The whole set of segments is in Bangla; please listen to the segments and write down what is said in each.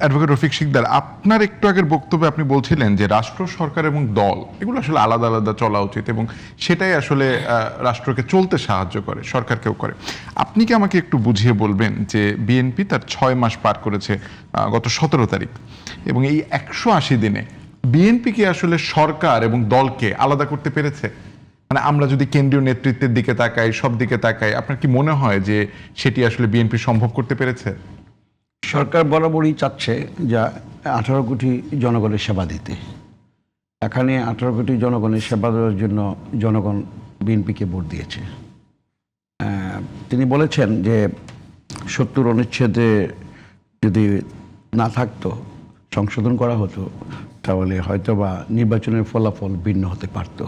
অ্যাডভোকেট রফিক শিকদার, আপনার একটু আগের বক্তব্যে আপনি বলছিলেন যে রাষ্ট্র, সরকার এবং দল এগুলো আসলে আলাদা আলাদা চলা উচিত এবং সেটাই আসলে রাষ্ট্রকে চলতে সাহায্য করে, সরকারকেও করে। আপনি কি আমাকে একটু বুঝিয়ে বলবেন যে বিএনপি তার 6 মাস পার করেছে গত 17 তারিখ, এবং এই 180 দিনে বিএনপি কি আসলে সরকার এবং দলকে আলাদা করতে পেরেছে? মানে আমরা যদি কেন্দ্রীয় নেতৃত্বের দিকে তাকাই, সব দিকে তাকাই, আপনার কি মনে হয় যে সেটি আসলে বিএনপি সম্ভব করতে পেরেছে? সরকার বরাবরই চাচ্ছে যা 18 কোটি জনগণের সেবা দিতে। এখানে 18 কোটি জনগণের সেবা দেওয়ার জন্য জনগণ বিএনপিকে ভোট দিয়েছে। তিনি বলেছেন যে 70 অনুচ্ছেদে যদি না থাকতো, সংশোধন করা হতো, তাহলে হয়তোবা নির্বাচনের ফলাফল ভিন্ন হতে পারত।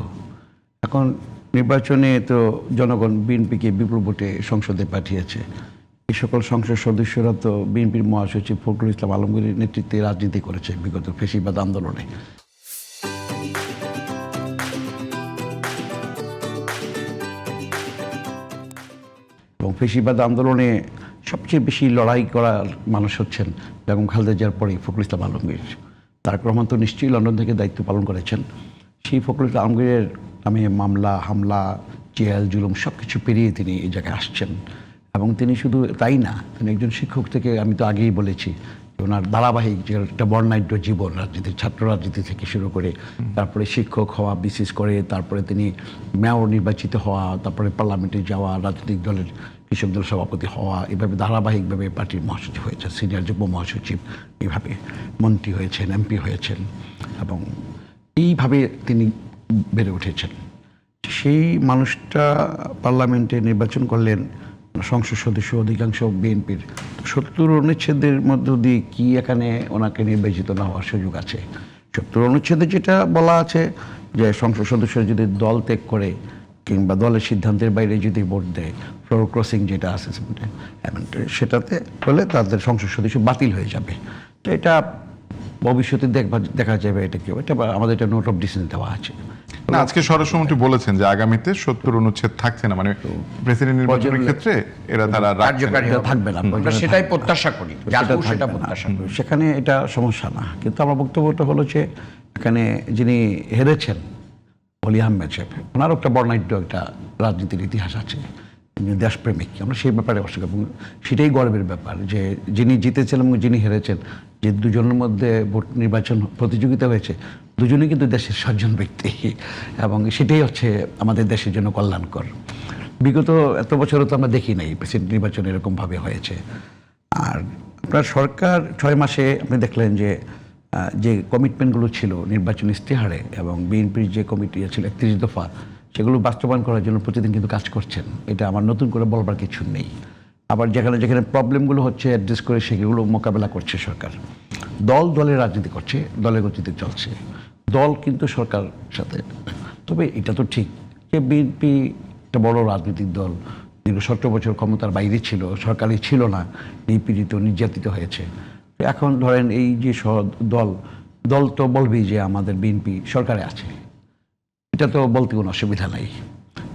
এখন নির্বাচনে তো জনগণ বিএনপিকে বিপুল ভোটে সংসদে পাঠিয়েছে। এই সকল সংসদ সদস্যরা তো বিএনপির মহাসচিব ফখরুল ইসলাম আলমগীরের নেতৃত্বে রাজনীতি করেছে বিগত ফ্যাসিবাদ আন্দোলনে। এবং ফ্যাসিবাদ আন্দোলনে সবচেয়ে বেশি লড়াই করার মানুষ হচ্ছেন বেগম খালেদা জিয়ার পরে ফখরুল ইসলাম আলমগীর। তারেক রহমান তো নিশ্চয়ই লন্ডন থেকে দায়িত্ব পালন করেছেন। সেই ফখরুল ইসলাম আলমগীরের নামে মামলা, হামলা, জেল, জুলুম সব কিছু পেরিয়ে তিনি এই জায়গায় আসছেন। এবং তিনি শুধু তাই না, তিনি একজন শিক্ষক থেকে, আমি তো আগেই বলেছি, ওনার ধারাবাহিক যে একটা বর্ণাঢ্য জীবন, রাজনীতি, ছাত্র রাজনীতি থেকে শুরু করে তারপরে শিক্ষক হওয়া, বিশেষ করে তারপরে তিনি মেয়র নির্বাচিত হওয়া, তারপরে পার্লামেন্টে যাওয়া, রাজনৈতিক দলের কৃষক দল সভাপতি হওয়া, এভাবে ধারাবাহিকভাবে পার্টির মহাসচিব হয়েছেন, সিনিয়র যুগ্ম মহাসচিব, এইভাবে মন্ত্রী হয়েছেন, এমপি হয়েছেন এবং এইভাবে তিনি বেড়ে উঠেছেন। সেই মানুষটা পার্লামেন্টে নির্বাচন করলেন, সংসদ সদস্য অধিকাংশ বিএনপির। 70 অনুচ্ছেদের মধ্য দিয়ে কি এখানে ওনাকে নির্বাচিত না হওয়ার সুযোগ আছে? 70 অনুচ্ছেদে যেটা বলা আছে যে সংসদ সদস্য যদি দল ত্যাগ করে কিংবা দলের সিদ্ধান্তের বাইরে যদি ভোট দেয়, ফ্লোর ক্রসিং যেটা আছে সেটাতে হলে তাদের সংসদ সদস্য বাতিল হয়ে যাবে। তো এটা ভবিষ্যতে দেখা যাবে, এটা কি, এটা আমাদের একটা নোট অফ ডিসিশন দেওয়া আছে। না, আজকে স্বরাষ্ট্রমন্ত্রী বলেছেন যে আগামীতে 70 অনুচ্ছেদ থাকছে না, মানে প্রেসিডেন্ট নির্বাচনের ক্ষেত্রে এরা তারা কার্যকারী থাকবে না, আমরা সেটাই প্রত্যাশা করি, সেটা প্রত্যাশা করি। সেখানে এটা সমস্যা না। কিন্তু আমার বক্তব্যটা হলো যে এখানে যিনি হেরেছেন অলি আহমেদ সাহেব, ওনারও একটা বর্ণাঢ্য একটা রাজনীতির ইতিহাস আছে, তিনি দেশপ্রেমিক। আমরা সেই ব্যাপারে অস্বীকার, এবং সেটাই গর্বের ব্যাপার যে যিনি জিতেছেন এবং যিনি হেরেছেন, যে দুজনের মধ্যে ভোট নির্বাচন প্রতিযোগিতা হয়েছে, দুজনেই কিন্তু দেশের সজ্জন ব্যক্তি, এবং সেটাই হচ্ছে আমাদের দেশের জন্য কল্যাণকর। বিগত এত বছরও তো আমরা দেখি নাই প্রেসিডেন্ট নির্বাচন এরকমভাবে হয়েছে। আর আপনার সরকার 6 মাসে আপনি দেখলেন যে যে কমিটমেন্টগুলো ছিল নির্বাচন ইশতেহারে, এবং বিএনপির যে কমিটি ছিল 31 দফা, সেগুলো বাস্তবায়ন করার জন্য প্রতিদিন কিন্তু কাজ করছেন। এটা আমার নতুন করে বলবার কিছু নেই। আবার যেখানে যেখানে প্রবলেমগুলো হচ্ছে অ্যাড্রেস করে সেগুলো মোকাবেলা করছে সরকার। দলের রাজনীতি করছে, দলের গতিতে চলছে, দল কিন্তু সরকার সাথে। তবে এটা তো ঠিক যে বিএনপি একটা বড় রাজনৈতিক দল, দীর্ঘ 17 বছর ক্ষমতার বাইরে ছিল, সরকারই ছিল না, নিপীড়িত, নির্যাতিত হয়েছে। এখন ধরেন এই যে দল তো বলবেই যে আমাদের বিএনপি সরকারে আছে, এটা তো বলতে কোনো অসুবিধা নাই,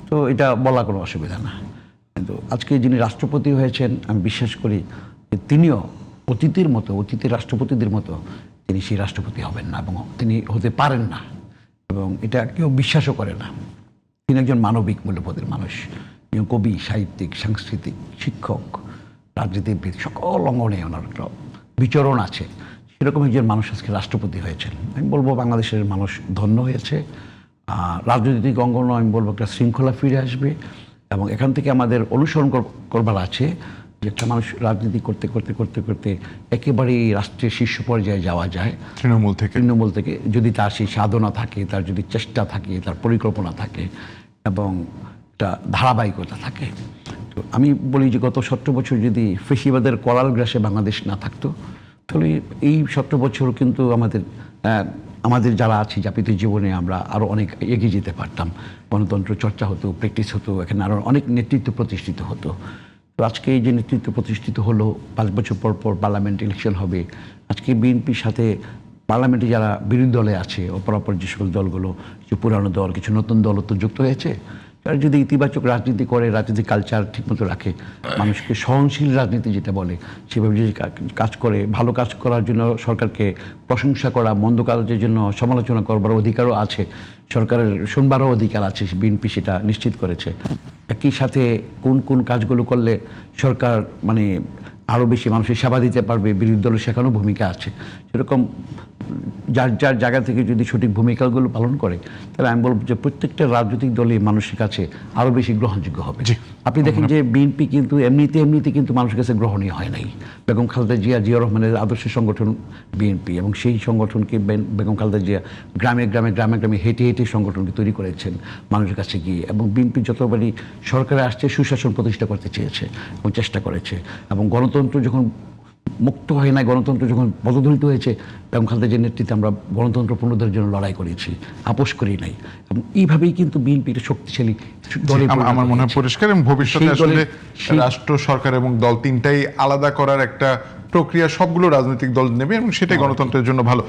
তো এটা বলা কোনো অসুবিধা না। কিন্তু আজকে যিনি রাষ্ট্রপতি হয়েছেন, আমি বিশ্বাস করি যে তিনিও অতীতের রাষ্ট্রপতিদের মতো তিনি সেই রাষ্ট্রপতি হবেন না, এবং তিনি হতে পারেন না, এবং এটা কেউ বিশ্বাসও করে না। তিনি একজন মানবিক মূল্যবোধের মানুষ, কবি, সাহিত্যিক, সাংস্কৃতিক, শিক্ষক, রাজনীতিবিদ, সকল অঙ্গনে ওনার একটা বিচরণ আছে। সেরকম একজন মানুষ আজকে রাষ্ট্রপতি হয়েছেন। আমি বলবো বাংলাদেশের মানুষ ধন্য হয়েছে। রাজনৈতিক অঙ্গনে আমি বলবো একটা শৃঙ্খলা ফিরে আসবে, এবং এখান থেকে আমাদের অনুসরণ করবার আছে যে একটা মানুষ রাজনীতি করতে করতে করতে করতে একেবারেই রাষ্ট্রের শীর্ষ পর্যায়ে যাওয়া যায় তৃণমূল থেকে, যদি তার সেই সাধনা থাকে, তার যদি চেষ্টা থাকে, তার পরিকল্পনা থাকে, এবং একটা ধারাবাহিকতা থাকে। তো আমি বলি যে গত 17 বছর যদি ফ্যাসিবাদের করাল গ্রাসে বাংলাদেশ না থাকতো, তাহলে এই 17 বছর কিন্তু আমাদের যারা আছি যাপিত জীবনে আমরা আরও অনেক এগিয়ে যেতে পারতাম। গণতন্ত্র চর্চা হতো, প্র্যাকটিস হতো, এখানে আরও অনেক নেতৃত্ব প্রতিষ্ঠিত হতো। তো আজকে এই যে নেতৃত্ব প্রতিষ্ঠিত হলো, 5 বছর পর পর পার্লামেন্ট ইলেকশন হবে। আজকে বিএনপির সাথে পার্লামেন্টে যারা বিরোধী দলে আছে, অপরাপর যে সকল দলগুলো, কিছু পুরানো দল, কিছু নতুন দলও তো যুক্ত হয়েছে। তারা যদি ইতিবাচক রাজনীতি করে, রাজনীতি কালচার ঠিকমতো রাখে, মানুষকে সহনশীল রাজনীতি যেটা বলে সেভাবে যদি কাজ করে, ভালো কাজ করার জন্য সরকারকে প্রশংসা করা, মন্দ কাজের জন্য সমালোচনা করবার অধিকারও আছে, সরকারের শুনবারও অধিকার আছে, বিএনপি সেটা নিশ্চিত করেছে। একই সাথে কোন কোন কাজগুলো করলে সরকার মানে আরও বেশি মানুষের সেবা দিতে পারবে, বিরোধী দলের সেখানেও ভূমিকা আছে। সেরকম যার যার জায়গা থেকে যদি সঠিক ভূমিকাগুলো পালন করে, তাহলে আমি বলব যে প্রত্যেকটা রাজনৈতিক দলই মানুষের কাছে আরও বেশি গ্রহণযোগ্য হবে। আপনি দেখেন যে বিএনপি কিন্তু এমনিতে কিন্তু মানুষের কাছে গ্রহণীয় হয় নাই। বেগম খালেদা জিয়া, জিয়া রহমানের আদর্শ সংগঠন বিএনপি, এবং সেই সংগঠনকে বেগম খালেদা জিয়া গ্রামে গ্রামে হেঁটে সংগঠনকে তৈরি করেছেন মানুষের কাছে গিয়ে, এবং বিএনপি যতবারই সরকারে আসছে সুশাসন প্রতিষ্ঠা করতে চেয়েছে এবং চেষ্টা করেছে, এবং গণতন্ত্র যখন মুক্ত হয় না, গণতন্ত্র যখন পদদলিত হয়েছে, বেগম খালেদা জিয়ার নেতৃত্বে আমরা গণতন্ত্র পুনরুদ্ধারের জন্য লড়াই করেছি, আপোষ করি নাই, এবং এইভাবেই কিন্তু বিএনপির শক্তিশালী দলে আমার মনে হয় পরিষ্কার, এবং ভবিষ্যতে আসলে রাষ্ট্র, সরকার এবং দল তিনটাই আলাদা করার একটা প্রক্রিয়া সবগুলো রাজনৈতিক দল নেবে, এবং সেটাই গণতন্ত্রের জন্য ভালো।